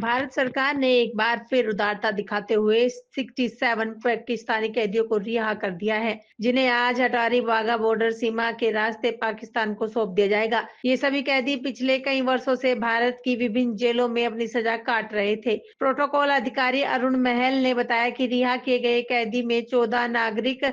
भारत सरकार ने एक बार फिर उदारता दिखाते हुए 67 पाकिस्तानी कैदियों को रिहा कर दिया है, जिन्हें आज अटारी वाघा बॉर्डर सीमा के रास्ते पाकिस्तान को सौंप दिया जाएगा। ये सभी कैदी पिछले कई वर्षों से भारत की विभिन्न जेलों में अपनी सजा काट रहे थे। प्रोटोकॉल अधिकारी अरुण महल ने बताया कि रिहा किए गए कैदी में 14 नागरिक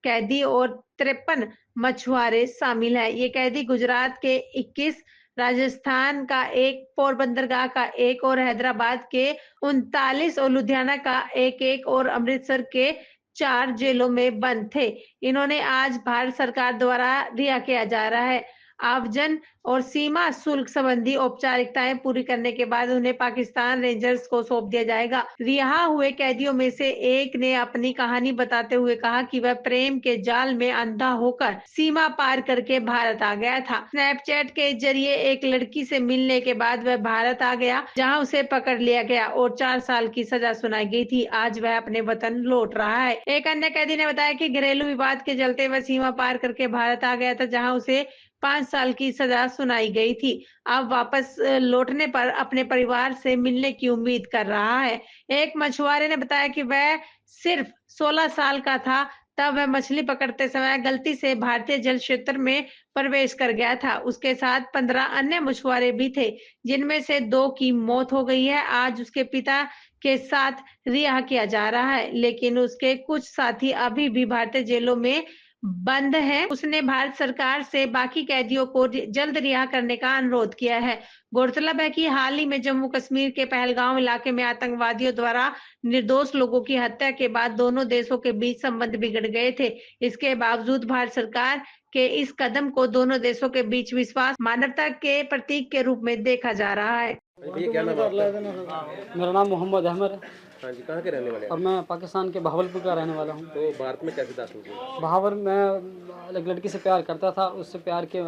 कैदी और 53 मछुआरे शामिल है। ये कैदी गुजरात के 21, राजस्थान का एक, पोरबंदरगाह का एक और हैदराबाद के 39 और लुधियाना का एक और अमृतसर के 4 जेलों में बंद थे। इन्होंने आज भारत सरकार द्वारा रिहा किया जा रहा है। आव्रजन और सीमा शुल्क संबंधी औपचारिकताएं पूरी करने के बाद उन्हें पाकिस्तान रेंजर्स को सौंप दिया जाएगा। रिहा हुए कैदियों में से एक ने अपनी कहानी बताते हुए कहा कि वह प्रेम के जाल में अंधा होकर सीमा पार करके भारत आ गया था। स्नैपचैट के जरिए एक लड़की से मिलने के बाद वह भारत आ गया, जहां उसे पकड़ लिया गया और 4 साल की सजा सुनाई गई थी। आज वह अपने वतन लौट रहा है। एक अन्य कैदी ने बताया कि घरेलू विवाद के चलते वह सीमा पार करके भारत आ गया था, जहां उसे 5 साल की सजा सुनाई गई थी। अब वापस लौटने पर अपने परिवार से मिलने की उम्मीद कर रहा है। एक मछुआरे ने बताया कि वह सिर्फ 16 साल का था, तब वह मछली पकड़ते समय गलती से भारतीय जल क्षेत्र में प्रवेश कर गया था। उसके साथ 15 अन्य मछुआरे भी थे, जिनमें से 2 की मौत हो गई है। आज उसके पिता के साथ रिहा किया जा रहा है, लेकिन उसके कुछ साथी अभी भी भारतीय जेलों में बंद है। उसने भारत सरकार से बाकी कैदियों को जल्द रिहा करने का अनुरोध किया है। गौरतलब है कि हाल ही में जम्मू कश्मीर के पहलगांव इलाके में आतंकवादियों द्वारा निर्दोष लोगों की हत्या के बाद दोनों देशों के बीच संबंध बिगड़ गए थे। इसके बावजूद भारत सरकार के इस कदम को दोनों देशों के बीच विश्वास, मानवता के प्रतीक के रूप में देखा जा रहा है। भैया क्या नाम है आपका? मेरा नाम मोहम्मद अहमद है हाँ जी, कहाँ के रहने वाले और हैं? मैं पाकिस्तान के बहावलपुर का रहने वाला हूँ। तो भारत में कैसे दाखिल हुए? बहावर मैं एक लड़की से प्यार करता था, उससे प्यार के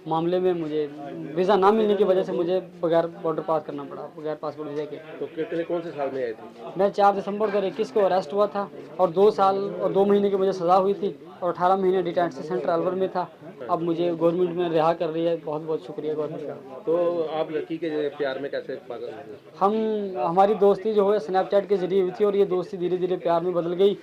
मामले में मुझे वीज़ा ना मिलने की वजह से मुझे बगैर बॉर्डर पास करना पड़ा, बगैर पासपोर्ट वीज़ा के। तो कितने कौन से साल में आए थे? मैं 4 दिसंबर 2021 को अरेस्ट हुआ था और 2 साल और 2 महीने की मुझे सज़ा हुई थी और 18 महीने डिटेंशन सेंटर अलवर में था। अब मुझे गवर्नमेंट में रिहा कर रही है, बहुत बहुत शुक्रिया गवर्नमेंट का। तो आप लड़की के प्यार में कैसे पागल हुए? हमारी दोस्ती जो है स्नैपचैट के जरिए हुई थी और ये दोस्ती धीरे धीरे प्यार में बदल गई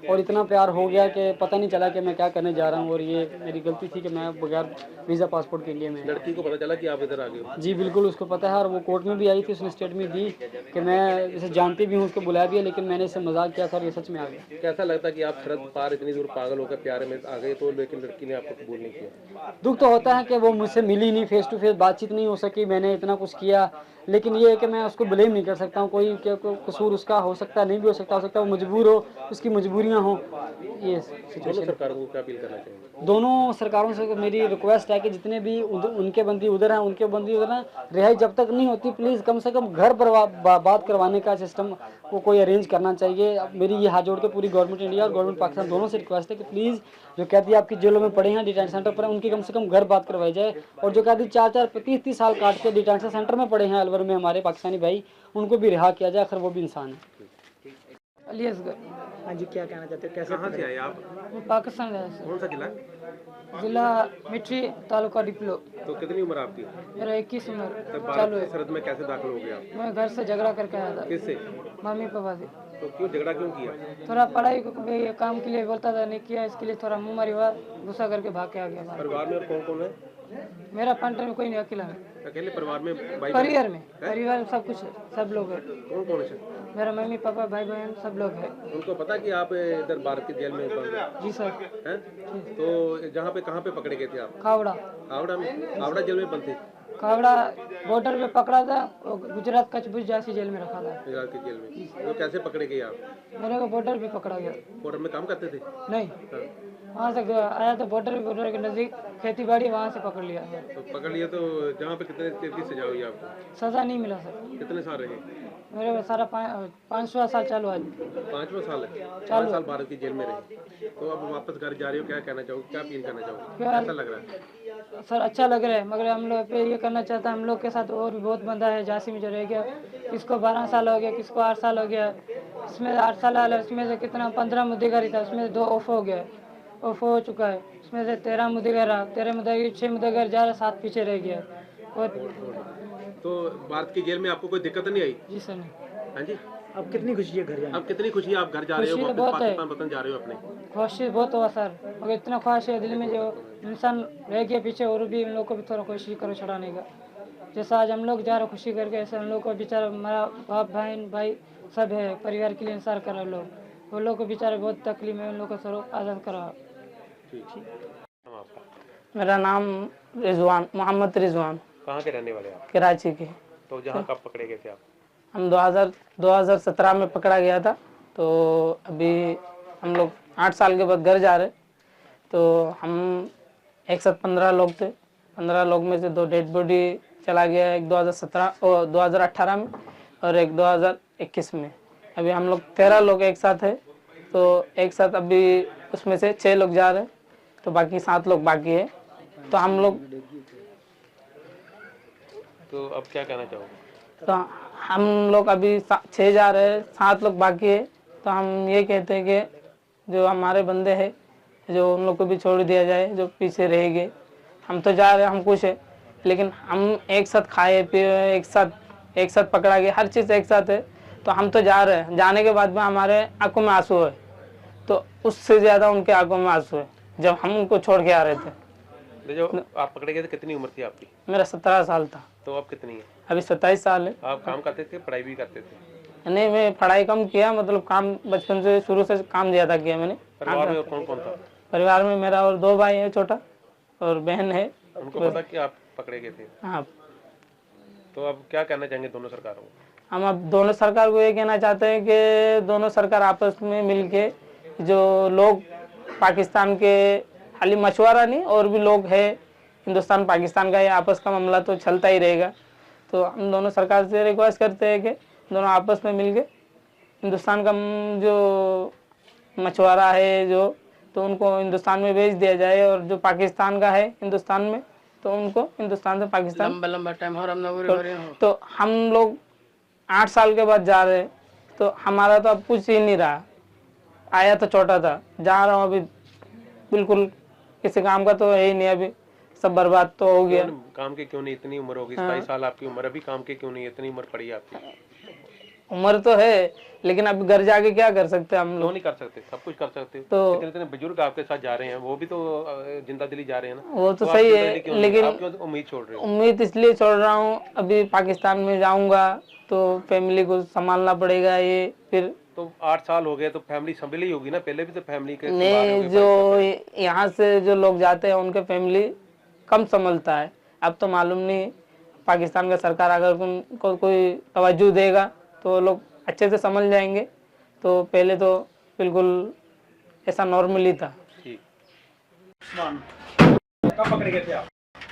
और इतना प्यार हो गया कि पता नहीं चला कि मैं क्या करने जा रहा हूँ और ये मेरी गलती थी कि मैं बगैर वीज़ा पासपोर्ट के लिए मैं। लड़की को पता चला कि आप इधर आ गए हो? जी बिल्कुल, उसको पता है और वो कोर्ट में भी आई थी, उसने स्टेटमेंट दी कि मैं इसे जानती भी हूँ, उसको बुलाया भी है, लेकिन मैंने इससे मजाक किया था और ये सच में आ गया। कैसा लगता कि आप सरहद पार इतनी दूर पागल होकर प्यार में आ गए, तो लेकिन लड़की ने आपको कबूल नहीं किया? दुख तो होता है कि वो मुझसे मिली नहीं, फेस टू फेस बातचीत नहीं हो सकी, मैंने इतना कुछ किया, लेकिन ये है कि मैं उसको ब्लेम नहीं कर सकता हूँ। कोई कसूर उसका हो सकता है, नहीं भी हो सकता वो मजबूर हो, उसकी मजबूरियाँ हों। ये दोनों सरकारों को क्या अपील करना चाहिए? दोनों सरकारों से मेरी रिक्वेस्ट है कि जितने भी उनके बंदी उधर हैं, उनके बंदी उधर हैं, रिहाई जब तक नहीं होती प्लीज़ कम से कम घर पर बात करवाने का सिस्टम को कोई अरेंज करना चाहिए। मेरी ये हाथ जोड़ के पूरी गवर्नमेंट इंडिया और गवर्नमेंट पाकिस्तान दोनों से रिक्वेस्ट है कि प्लीज़ जो कैदी आपकी जेलों में पड़े हैं, डिटेंशन सेंटर पर, उनकी कम से कम घर बात करवाई जाए और जो कैदी 4-4, 30-30 साल काट के डिटेंशन सेंटर में पड़े हैं अलवर में हमारे पाकिस्तानी भाई, उनको भी रिहा किया जाए, आखिर वो भी इंसान है। अली असगर। हाँ जी, क्या कहना चाहते हो? कैसे कहाँ से आए आप? मैं पाकिस्तान गया कौन सा जिला? जिला मिट्री तालुका डिप्लो। तो कितनी उम्र आपकी? मेरा 21 उम्र तब चालू भारत है। की सरहद में कैसे दाखिल हो गए आप? मैं घर से झगड़ा करके आया था, किससे? मम्मी पापा से। तो क्यों झगड़ा क्यों किया? थोड़ा पढ़ाई को ये काम के लिए बोलता था, नहीं किया, इसके लिए थोड़ा मुँह मारी हुआ, गुस्सा करके भाग के आ गया बाहर। परिवार में और कौन कौन है? मेरा पार्टनर में कोई नहीं, अकेला है। अकेले परिवार में भाई परिवार में सब कुछ है, सब लोग हैं। कौन कौन है? मेरा मम्मी पापा भाई बहन सब लोग हैं। उनको पता कि आप इधर भारत की जेल में बंद हैं? जी सर। हैं? तो जहाँ पे कहाँ पे पकड़े गए थे आप? खावड़ा। आवड़ा में? आवड़ा जेल में बंद थे? खावड़ा बॉर्डर पे पकड़ा था और गुजरात कच्छ जैसी जेल में रखा था। गुजरात की जेल में? तो कैसे पकड़े गए आप? मेरे को बॉर्डर पे पकड़ा गया। बॉर्डर में काम करते थे? नहीं, हाँ। वहाँ से आया तो बॉर्डर के नज़दीक खेती बाड़ी, वहाँ से पकड़ लिया। तो पकड़ लिया, तो जहाँ पे कितने देर की सजा हुई आपको? सज़ा नहीं मिला सर। कितने साल रहे? मेरे को सारा 5वां साल चालू आज। 5वां साल है? 5 साल भारत की जेल में रहे, तो अब वापस घर जा रहे हो, क्या कहना चाहोगे, क्या अपील करना चाहोगे, कैसा लग रहा है? सर अच्छा लग रहा है, मगर हम लोग पे ये करना चाहता है, हम लोग के साथ और भी बहुत बंदा है झांसी में जो रह गया, किसको 12 साल हो गया, किसको 8 साल हो गया, इसमें 8 साल वाला, इसमें से कितना 15 मुद्देगारी था, उसमें से 2 ऑफ हो गया, ऑफ हो चुका है, उसमें से 13 मुद्देगार रहा, 13 मुद्देगार 6 मुद्देगार जा रहा, 7 पीछे रह गया और तो भारत की जेल में आपको कोई दिक्कत नहीं आई? जी सर नहीं। हाँ जी। अब कितनी खुशी है घर जाने अब कितनी खुशी है आप घर जा रहे हो, खुशी तो वापस बहुत है। पाकिस्तान वतन जा रहे हो अपने? ख्वाहिश बहुत हुआ सर, मगर इतना ख्वाहिश है दिल में जो इंसान रह गया पीछे, और भी उन लोग को भी थोड़ा कोशिश करो छुड़ाने का। जैसा आज हम लोग जा रहे खुशी करके, ऐसे हम लोग को बेचारा हमारा बाप बहन भाई सब है, परिवार के लिए इंसार कर रहे लोग, वो लोग को बेचारे बहुत तकलीफ है, उन लोग को स्वरूप आज़ाद करा। हम आपका मेरा नाम रिजवान मोहम्मद रिजवान, कहाँ के रहने वाले हैं आप? कराची के। तो जहाँ कब पकड़े गए थे आप? हम 2017 में पकड़ा गया था। तो अभी हम लोग 8 साल के बाद घर जा रहे। तो हम एक साथ 15 लोग थे। 15 लोग में से 2 डेड बॉडी चला गया, एक 2018 में और एक 2021 में। अभी हम लोग 13 लोग एक साथ है। तो एक साथ अभी उसमें से 6 लोग जा रहे, तो बाकी 7 लोग बाकी है। तो हम लोग तो अब क्या कहना चाहोगे? तो हम लोग अभी 6 जा रहे हैं, 7 लोग बाकी है। तो हम ये कहते हैं कि जो हमारे बंदे हैं, जो उन लोग को भी छोड़ दिया जाए, जो पीछे रह गए। हम तो जा रहे हैं, हम खुश है, लेकिन हम एक साथ खाए पिए, एक साथ पकड़ा गया, हर चीज़ एक साथ है। तो हम तो जा रहे हैं, जाने के बाद में हमारे आंखों में आंसू है, तो उससे ज़्यादा उनके आंखों में आंसू है जब हम उनको छोड़ के आ रहे थे। तो जो आप पकड़े गए थे कितनी उम्र थी आपकी? मेरा 17 साल था। तो अब कितनी है? अभी 27 साल है। आप काम करते थे, पढ़ाई भी करते थे? नहीं, मैं पढ़ाई कम किया, मतलब काम बचपन से शुरू से काम ज़्यादा किया मैंने। परिवार में और कौन कौन था? परिवार में मेरा और 2 भाई है, छोटा, और बहन है। उनको पता कि आप पकड़े गए थे? हाँ। तो अब क्या कहना चाहेंगे दोनों सरकारों को? हम अब दोनों सरकार को ये कहना चाहते हैं कि दोनों सरकार आपस में मिलके, जो लोग पाकिस्तान के, खाली मछुआरा नहीं और भी लोग हैं, हिंदुस्तान पाकिस्तान का ये आपस का मामला तो चलता ही रहेगा। तो हम दोनों सरकार से रिक्वेस्ट करते हैं कि दोनों आपस में मिलके हिंदुस्तान का जो मछुआरा है जो, तो उनको हिंदुस्तान में भेज दिया जाए, और जो पाकिस्तान का है हिंदुस्तान में, तो उनको हिंदुस्तान से पाकिस्तान लंबा टाइम तो हम लोग 8 साल के बाद जा रहे, तो हमारा तो अब कुछ ही नहीं रहा। आया तो छोटा था, जा रहा हूँ अभी बिल्कुल किसी काम का तो है ही नहीं, अभी सब बर्बाद तो हो गया। काम के क्यों नहीं? इतनी उम्र होगी, 27 साल आपकी उम्र, अभी काम के क्यों नहीं? इतनी उम्र पड़ी है आपकी। उम्र तो है, लेकिन अब घर जाके क्या कर सकते हैं हम क्यों लोग? नहीं कर सकते? सब कुछ कर सकते हो। तो इतने इतने बुजुर्ग आपके साथ जा रहे हैं, वो भी तो जिंदा दिली जा रहे हैं ना। वो तो आप सही जिंदा है, दिली क्यों नहीं? लेकिन आप क्यों उम्मीद छोड़ रहे हो? उम्मीद इसलिए छोड़ रहा हूँ, अभी पाकिस्तान में जाऊंगा तो फैमिली को संभालना पड़ेगा। ये फिर तो 8 साल हो गए, तो फैमिली संभली होगी ना? पहले भी तो फैमिली के नहीं, जो यहाँ से जो लोग जाते हैं उनके फैमिली कम संभलता है। अब तो मालूम नहीं, पाकिस्तान का सरकार अगर उनको कोई तवज्जो देगा तो लोग अच्छे से समझ जाएंगे। तो पहले तो बिल्कुल ऐसा नॉर्मली था। ठीक। कब पकड़े गए थे आप?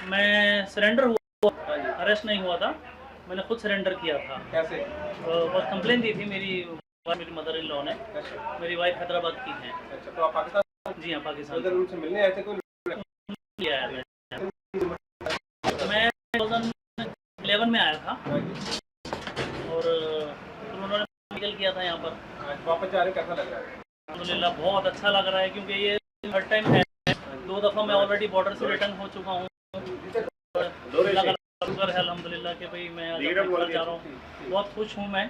मैं सरेंडर हुआ, अरेस्ट नहीं हुआ था, मैंने खुद सरेंडर किया था। कैसे? बहुत कंप्लेन दी थी मेरी मदर इन लॉ ने। मेरी वाइफ हैदराबाद की है। अच्छा, तो आप पाकिस्तान? जी हाँ, पाकिस्तान उधर उनसे मिलने आए थे कोई? किया है मैं 2011 में आया था, और उन्होंने मेडिकल किया था यहाँ पर। वापस जा रहे, कैसा लग रहा है? अल्हम्दुलिल्लाह बहुत अच्छा लग रहा है, क्योंकि ये थर्ड टाइम है। 2 दफ़ा मैं ऑलरेडी बॉर्डर से रिटर्न हो चुका हूँ। शुक्र है अल्हम्दुलिल्लाह कि भाई मैं आज अपने घर जा रहा हूँ। बहुत खुश हूँ मैं,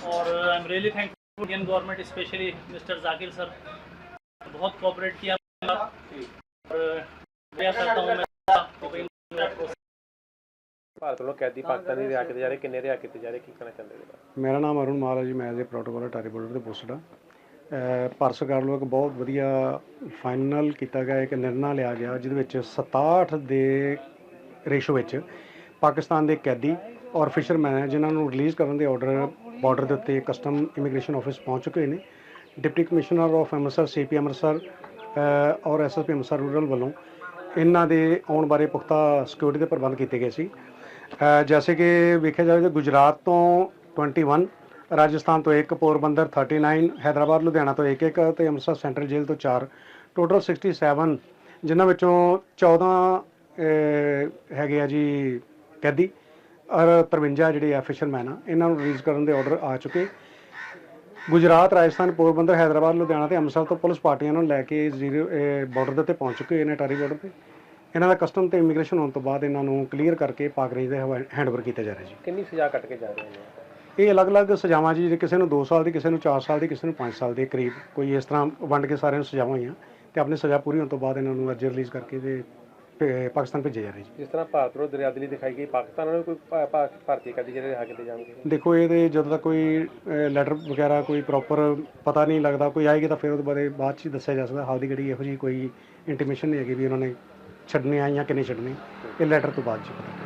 और I am really thankful Indian government, specially mister Zakir sir, बहुत कोऑपरेट किया, और मैं करता हूँ ਭਾਰਤ ਵੱਲੋਂ ਕੈਦੀ ਪਾਕਿਸਤਾਨੀ ਰਿहा ਕੀਤੇ ਜਾ ਰਹੇ, ਕਿੰਨੇ ਰਿਹਾ ਕੀਤੇ ਜਾ ਰਹੇ, ਕੀ ਕਹਿਣਾ ਚਾਹੁੰਦੇ ਹੋ? ਮੇਰਾ ਨਾਮ ਅਰੁਣ ਮਾਲ ਹੈ ਜੀ। ਮੈਂ as a protocol Attari border ਤੇ ਪੋਸਟਡ ਹਾਂ। ਭਾਰਤ ਸਰਕਾਰ ਵੱਲੋਂ ਇੱਕ ਬਹੁਤ ਵਧੀਆ ਫਾਈਨਲ ਕੀਤਾ ਗਿਆ ਇੱਕ ਨਿਰਣਾ ਲਿਆ ਗਿਆ, ਜਿਹਦੇ ਵਿੱਚ 67 ਦੇ ਰੇਸ਼ੋ ਵਿੱਚ ਪਾਕਿਸਤਾਨ ਦੇ ਕੈਦੀ ਔਰ ਫਿਸ਼ਰਮੈਨ ਹੈ, ਜਿਨ੍ਹਾਂ ਨੂੰ ਰਿਲੀਜ਼ ਕਰਨ ਦੇ ਆਰਡਰ ਬਾਰਡਰ ਦੇ ਉੱਤੇ ਕਸਟਮ ਇਮੀਗ੍ਰੇਸ਼ਨ ਆਫਿਸ ਪਹੁੰਚ ਚੁੱਕੇ ਨੇ। Deputy commissioner of Amritsar, CP Amritsar ਔਰ SSP ਅੰਮ੍ਰਿਤਸਰ ਰੂਰਲ ਵੱਲੋਂ ਇਹਨਾਂ ਦੇ ਆਉਣ ਬਾਰੇ ਪੁਖਤਾ ਸਿਕਿਉਰਿਟੀ ਦੇ ਪ੍ਰਬੰਧ ਕੀਤੇ ਗਏ ਸੀ। जैसे कि वेख्या जाए तो गुजरात तो 21, राजस्थान तो 1, पोरबंदर 39, हैदराबाद लुधियाना तो 1 तो अमृतसर सेंट्रल जेल तो 4, टोटल 67, जिन्हों विचों 14 है जी कैदी और 53 ਜਿਹੜੇ ਆ ਫਿਸ਼ਰਮੈਨ ਆ, ਇਹਨਾਂ ਨੂੰ ਰਿਲੀਜ਼ ਕਰਨ ਦੇ ਆਰਡਰ ਆ ਚੁੱਕੇ। ਗੁਜਰਾਤ, ਰਾਜਸਥਾਨ, ਪੋਰਬੰਦਰ, हैदराबाद, लुधियाना ਤੇ ਅੰਮ੍ਰਿਤਸਰ ਤੋਂ ਪੁਲਿਸ ਪਾਰਟੀਆਂ ਨੂੰ ਲੈ ਕੇ ਬਾਰਡਰ ਦੇ ਉੱਤੇ ਪਹੁੰਚ ਚੁੱਕੇ ਨੇ, ਅਟਾਰੀ ਬਾਰਡਰ ਤੇ। ਇਹਨਾਂ ਦਾ ਕਸਟਮ ਤੇ ਇਮੀਗ੍ਰੇਸ਼ਨ ਹੋਣ ਤੋਂ ਬਾਅਦ ਇਹਨਾਂ ਨੂੰ ਕਲੀਅਰ ਕਰਕੇ ਪਾਕ ਰੇਂਜ ਦੇ ਹੈਂਡਓਵਰ ਕੀਤਾ ਜਾ ਰਿਹਾ ਜੀ। ਕਿੰਨੀ ਸਜ਼ਾ ਕੱਟ ਕੇ ਜਾ ਰਹੇ ਨੇ? ਇਹ ਅਲੱਗ-ਅਲੱਗ ਸਜ਼ਾਵਾਂ ਜੀ, ਕਿਸੇ ਨੂੰ 2 ਸਾਲ ਦੀ, ਕਿਸੇ ਨੂੰ 4 ਸਾਲ ਦੀ, ਕਿਸੇ ਨੂੰ 5 ਸਾਲ ਦੇ ਕਰੀਬ, ਕੋਈ ਇਸ ਤਰ੍ਹਾਂ ਵੰਡ ਕੇ ਸਾਰਿਆਂ ਨੂੰ ਸਜ਼ਾਵਾਂ ਹੋਈਆਂ ਤੇ ਆਪਣੀ ਸਜ਼ਾ ਪੂਰੀ ਹੋਣ ਤੋਂ ਬਾਅਦ ਇਹਨਾਂ ਨੂੰ ਅੱਜ ਰਿਲੀਜ਼ ਕਰਕੇ ਤੇ ਪਾਕਿਸਤਾਨ ਭੇਜਿਆ ਜਾ ਰਿਹਾ ਜੀ। ਜਿਸ ਤਰ੍ਹਾਂ ਭਾਰਤ ਨੂੰ ਦਰਿਆਦਲੀ ਦਿਖਾਈ ਗਈ, ਪਾਕਿਸਤਾਨ ਨੂੰ ਕੋਈ ਭਾਰਤੀ ਕੈਦੀ ਜਿਹੜੇ ਰਿਹਾ ਕਿਤੇ ਜਾਣਗੇ? ਦੇਖੋ ਇਹਦੇ ਜਦੋਂ ਤੱਕ ਕੋਈ ਲੈਟਰ ਵਗੈਰਾ ਕੋਈ ਪ੍ਰੋਪਰ ਪਤਾ ਨਹੀਂ ਲੱਗਦਾ, ਕੋਈ ਆਏਗੀ ਤਾਂ ਫਿਰ ਉਹਦੇ ਬਾਅਦ 'ਚ ਹੀ ਦੱਸਿਆ ਜਾ ਸਕਦਾ। ਹਾਲ ਦੀ ਘੜੀ ਇਹੋ ਜਿਹੀ ਕੋਈ ਇੰਟੀਮੇਸ਼ਨ ਨਹੀਂ ਹੈਗੀ ਵੀ ਉਹਨਾਂ ਨੇ ਛੱਡਣੇ ਆ ਜਾਂ ਕਿ ਨਹੀਂ ਛੱਡਣੇ, ਇਹ ਲੈਟਰ ਤੋਂ ਬਾਅਦ 'ਚ ਪਤਾ।